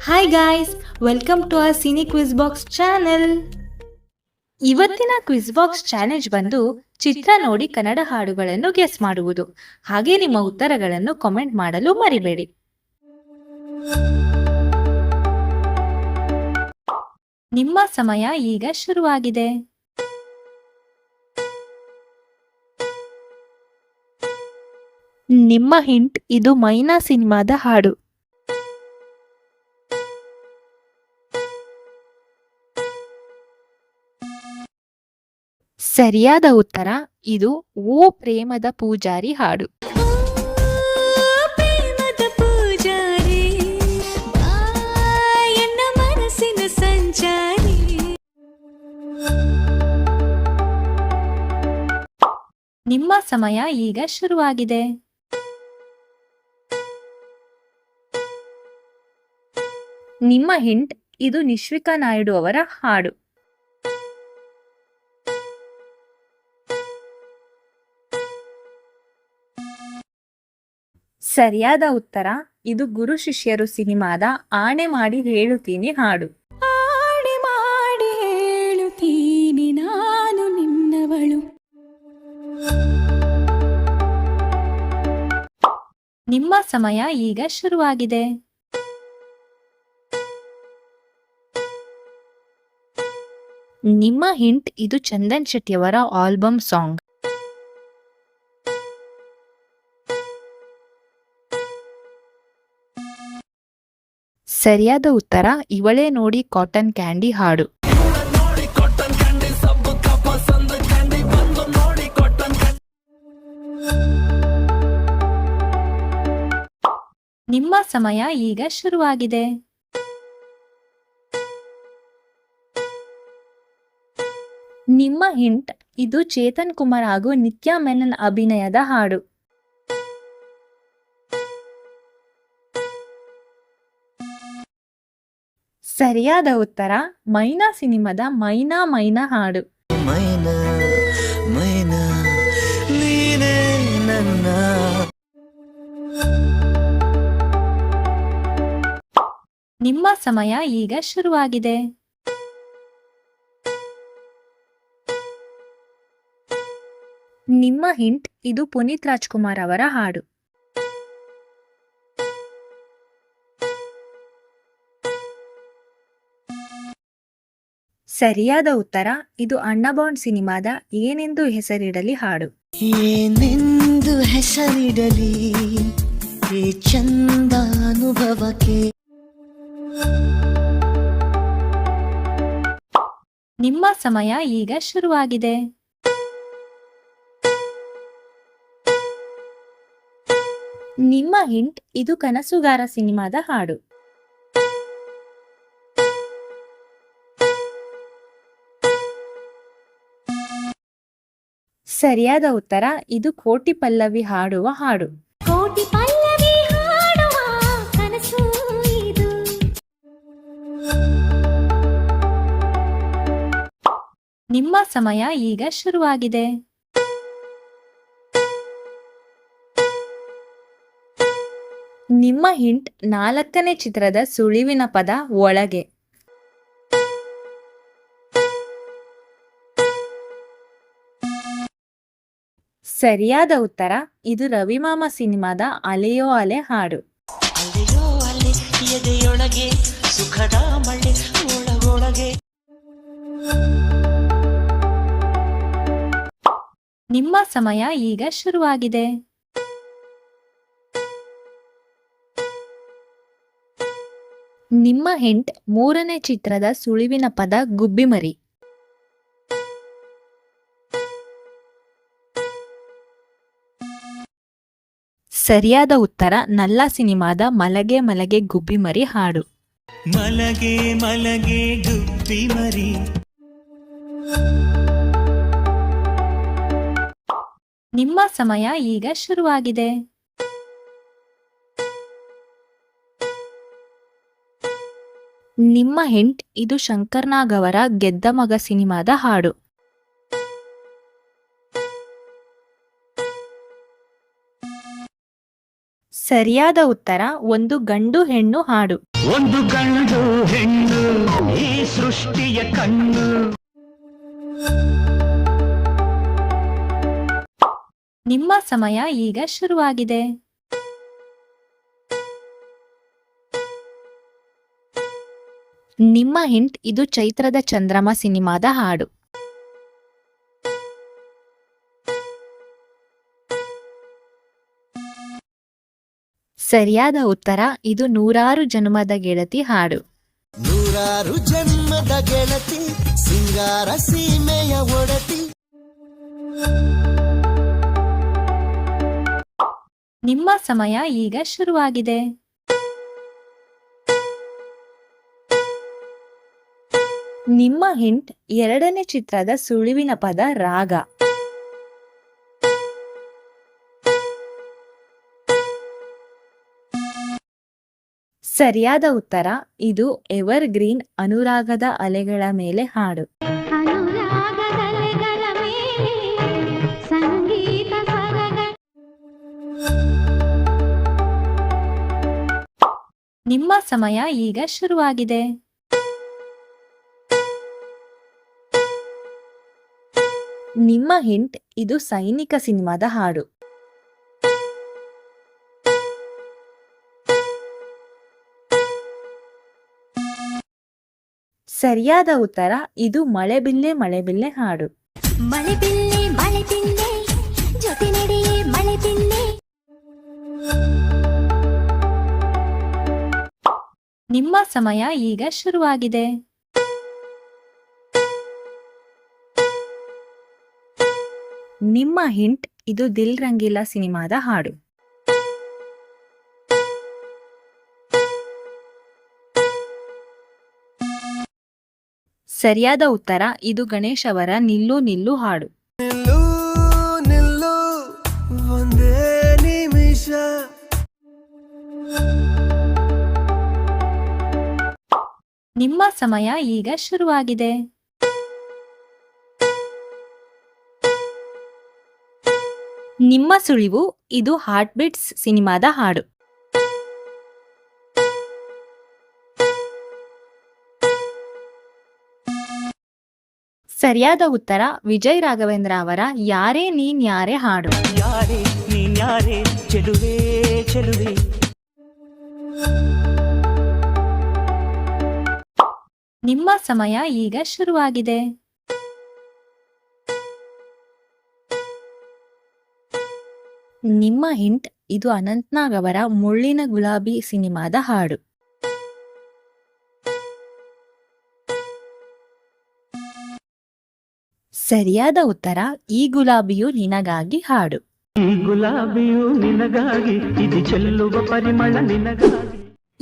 Hi guys, welcome to our cine quiz box channel. ಇವತ್ತಿನ quiz box challenge ಬಂದು ಚಿತ್ರ ನೋಡಿ ಕನ್ನಡ ಹಾಡುಗಳನ್ನು ಗೆಸ್ ಮಾಡುವುದು. ಹಾಗೆ ನಿಮ್ಮ ಉತ್ತರಗಳನ್ನು ಕಾಮೆಂಟ್ ಮಾಡಲು ಮರಿಬೇಡಿ. ನಿಮ್ಮ ಸಮಯ ಈಗ ಶುರುವಾಗಿದೆ. ನಿಮ್ಮ ಹಿಂಟ್, ಇದು ಮೈನಾ ಸಿನಿಮಾದ ಹಾಡು. ಸರಿಯಾದ ಉತ್ತರ, ಇದು ಓ ಪ್ರೇಮದ ಪೂಜಾರಿ ಹಾಡು. ನಿಮ್ಮ ಸಮಯ ಈಗ ಶುರುವಾಗಿದೆ. ನಿಮ್ಮ ಹಿಂಟ್, ಇದು ನಿಶ್ವಿಕಾ ನಾಯ್ಡು ಅವರ ಹಾಡು. ಸರಿಯಾದ ಉತ್ತರ, ಇದು ಗುರು ಶಿಷ್ಯರು ಸಿನಿಮಾದ ಆಣೆ ಮಾಡಿ ಹೇಳುತ್ತೀನಿ ಹಾಡು. ಆಣೆ ಮಾಡಿ ಹೇಳುತ್ತೀನಿ ನಾನು ನಿನ್ನವಳು. ನಿಮ್ಮ ಸಮಯ ಈಗ ಶುರುವಾಗಿದೆ. ನಿಮ್ಮ ಹಿಂಟ್, ಇದು ಚಂದನ್ ಶೆಟ್ಟಿಯವರ ಆಲ್ಬಮ್ ಸಾಂಗ್. ಸರಿಯಾದ ಉತ್ತರ, ಇವಳೇ ನೋಡಿ ಕಾಟನ್ ಕ್ಯಾಂಡಿ ಹಾಡು. ನಿಮ್ಮ ಸಮಯ ಈಗ ಶುರುವಾಗಿದೆ. ನಿಮ್ಮ ಹಿಂಟ್, ಇದು ಚೇತನ್ ಕುಮಾರ್ ಹಾಗೂ ನಿತ್ಯಾ ಮೆನನ್ ಅಭಿನಯದ ಹಾಡು. ಸರಿಯಾದ ಉತ್ತರ, ಮೈನಾ ಸಿನಿಮಾದ ಮೈನಾ ಮೈನಾ ಹಾಡು. ನಿಮ್ಮ ಸಮಯ ಈಗ ಶುರುವಾಗಿದೆ. ನಿಮ್ಮ ಹಿಂಟ್, ಇದು ಪುನೀತ್ ರಾಜ್ಕುಮಾರ್ ಅವರ ಹಾಡು. ಸರಿಯಾದ ಉತ್ತರ, ಇದು ಅಣ್ಣಬಾಂಡ್ ಸಿನಿಮಾದ ಏನೆಂದು ಹೆಸರಿಡಲಿ ಹಾಡು. ಏನೆಂದು ಹೆಸರಿಡಲಿ ಈ ಚಂದಾನುಭವಕ್ಕೆ. ನಿಮ್ಮ ಸಮಯ ಈಗ ಶುರುವಾಗಿದೆ. ನಿಮ್ಮ ಹಿಂಟ್, ಇದು ಕನಸುಗಾರ ಸಿನಿಮಾದ ಹಾಡು. ಸರಿಯಾದ ಉತ್ತರ, ಇದು ಕೋಟಿ ಪಲ್ಲವಿ ಹಾಡುವ ಹಾಡು. ಕೋಟಿ ಪಲ್ಲವಿ ಹಾಡುವ ಕನಸು ಇದು. ನಿಮ್ಮ ಸಮಯ ಈಗ ಶುರುವಾಗಿದೆ. ನಿಮ್ಮ ಹಿಂಟ್, 4ನೇ ಚಿತ್ರದ ಸುಳಿವಿನ ಪದ ಒಳಗೆ. ಸರಿಯಾದ ಉತ್ತರ, ಇದು ರವಿಮಾಮ ಸಿನಿಮಾದ ಅಲೆಯೋ ಅಲೆ ಹಾಡು. ಅಲೆಯೋ ಅಲೆ ಎದೆಯೊಳಗೆ ಸುಖದ ಮಳೆ ಒಳಗೊಳಗೆ. ನಿಮ್ಮ ಸಮಯ ಈಗ ಶುರುವಾಗಿದೆ. ನಿಮ್ಮ ಹಿಂಟ್, 3ನೇ ಚಿತ್ರದ ಸುಳಿವಿನ ಪದ ಗುಬ್ಬಿಮರಿ. ಸರಿಯಾದ ಉತ್ತರ, ನಲ್ಲ ಸಿನಿಮಾದ ಮಲಗೆ ಮಲಗೆ ಗುಬ್ಬಿಮರಿ ಹಾಡು. ಮಲಗೆ ಮಲಗೆ ಗುಬ್ಬಿಮರಿ. ನಿಮ್ಮ ಸಮಯ ಈಗ ಶುರುವಾಗಿದೆ. ನಿಮ್ಮ ಹಿಂಟ್, ಇದು ಶಂಕರ್ ನಾಗ್ ಅವರ ಗೆದ್ದ ಮಗ ಸಿನಿಮಾದ ಹಾಡು. ಸರಿಯಾದ ಉತ್ತರ ಒಂದು ಗಂಡು ಹೆಣ್ಣು ಹಾಡು. ಒಂದು ಗಂಡು ಹೆಣ್ಣು ಈ ಸೃಷ್ಟಿಯ ಕಣ್ಣು. ನಿಮ್ಮ ಸಮಯ ಈಗ ಶುರುವಾಗಿದೆ. ನಿಮ್ಮ ಹಿಂಟ್ ಇದು ಚೈತ್ರದ ಚಂದ್ರಮ ಸಿನಿಮಾದ ಹಾಡು. ಸರಿಯಾದ ಉತ್ತರ ಇದು ನೂರಾರು ಜನ್ಮದ ಗೆಳತಿ ಹಾಡು. ನೂರಾರು ಜನ್ಮದ ಗೆಳತಿ ಸಿಂಗಾರ ಸೀಮೆಯ ಒಡತಿ. ನಿಮ್ಮ ಸಮಯ ಈಗ ಶುರುವಾಗಿದೆ. ನಿಮ್ಮ ಹಿಂಟ್ ಎರಡನೇ ಚಿತ್ರದ ಸುಳಿವಿನ ಪದ ರಾಗ. ಸರಿಯಾದ ಉತ್ತರ ಇದು ಎವರ್ ಗ್ರೀನ್ ಅನುರಾಗದ ಅಲೆಗಳ ಮೇಲೆ ಹಾಡು. ಅನುರಾಗದಲೆಗಳ ಮೇಲೆ ಸಂಗೀತ ಸ್ವರಗಳ. ನಿಮ್ಮ ಸಮಯ ಈಗ ಶುರುವಾಗಿದೆ. ನಿಮ್ಮ ಹಿಂಟ್ ಇದು ಸೈನಿಕ ಸಿನಿಮಾದ ಹಾಡು. ಸರಿಯಾದ ಉತ್ತರ ಇದು ಮಳೆಬಿಲ್ಲೆ ಮಳೆಬಿಲ್ಲೆ ಹಾಡು. ಮಳೆ ಬಿಲ್ಲೆ ಜೊತೆ ನಡೆಯೇ ಮಳೆ ಬಿಲ್ಲೆ. ನಿಮ್ಮ ಸಮಯ ಈಗ ಶುರುವಾಗಿದೆ. ನಿಮ್ಮ ಹಿಂಟ್ ಇದು ದಿಲ್ ರಂಗೀಲಾ ಸಿನಿಮಾದ ಹಾಡು. ಸರಿಯಾದ ಉತ್ತರ ಇದು ಗಣೇಶ್ ಅವರ ನಿಲ್ಲು ನಿಲ್ಲು ಹಾಡು. ನಿಲ್ಲು ನಿಲ್ಲು ಒಂದೇ ನಿಮಿಷ. ನಿಮ್ಮ ಸಮಯ ಈಗ ಶುರುವಾಗಿದೆ. ನಿಮ್ಮ ಸುಳಿವು ಇದು ಹಾರ್ಟ್ ಬೀಟ್ಸ್ ಸಿನಿಮಾದ ಹಾಡು. ಸರಿಯಾದ ಉತ್ತರ ವಿಜಯ್ ರಾಘವೇಂದ್ರ ಅವರ ಯಾರೇ ನೀನ್ ಯಾರೇ ಹಾಡು. ಯಾರೇ ನೀನ್ಯಾರೇ ಚೆಲುವೆ ಚೆಲುವೆ. ನಿಮ್ಮ ಸಮಯ ಈಗ ಶುರುವಾಗಿದೆ. ನಿಮ್ಮ ಹಿಂಟ್ ಇದು ಅನಂತ್ನಾಗ್ ಅವರ ಮುಳ್ಳಿನ ಗುಲಾಬಿ ಸಿನಿಮಾದ ಹಾಡು. ಸರಿಯಾದ ಉತ್ತರ ಈ ಗುಲಾಬಿಯು ನಿನಗಾಗಿ ಹಾಡು. ಈ ಗುಲಾಬಿಯು ನಿನಗಾಗಿ ಇದು ಚೆಲ್ಲುವ ಪರಿಮಳ ನಿನಗಾಗಿ.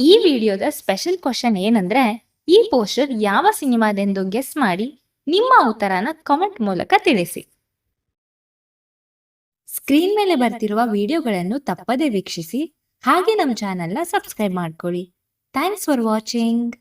ಈ ವಿಡಿಯೋದ ಸ್ಪೆಷಲ್ ಕ್ವಶನ್ ಏನಂದ್ರೆ ಈ ಪೋಸ್ಟರ್ ಯಾವ ಸಿನಿಮಾದೆಂದು ಗೆಸ್ ಮಾಡಿ ನಿಮ್ಮ ಉತ್ತರನ ಕಾಮೆಂಟ್ ಮೂಲಕ ತಿಳಿಸಿ. ಸ್ಕ್ರೀನ್ ಮೇಲೆ ಬರ್ತಿರುವ ವಿಡಿಯೋಗಳನ್ನು ತಪ್ಪದೇ ವೀಕ್ಷಿಸಿ ಹಾಗೆ ನಮ್ಮ ಚಾನೆಲ್ನ ಸಬ್ಸ್ಕ್ರೈಬ್ ಮಾಡ್ಕೊಳ್ಳಿ. Thanks for watching.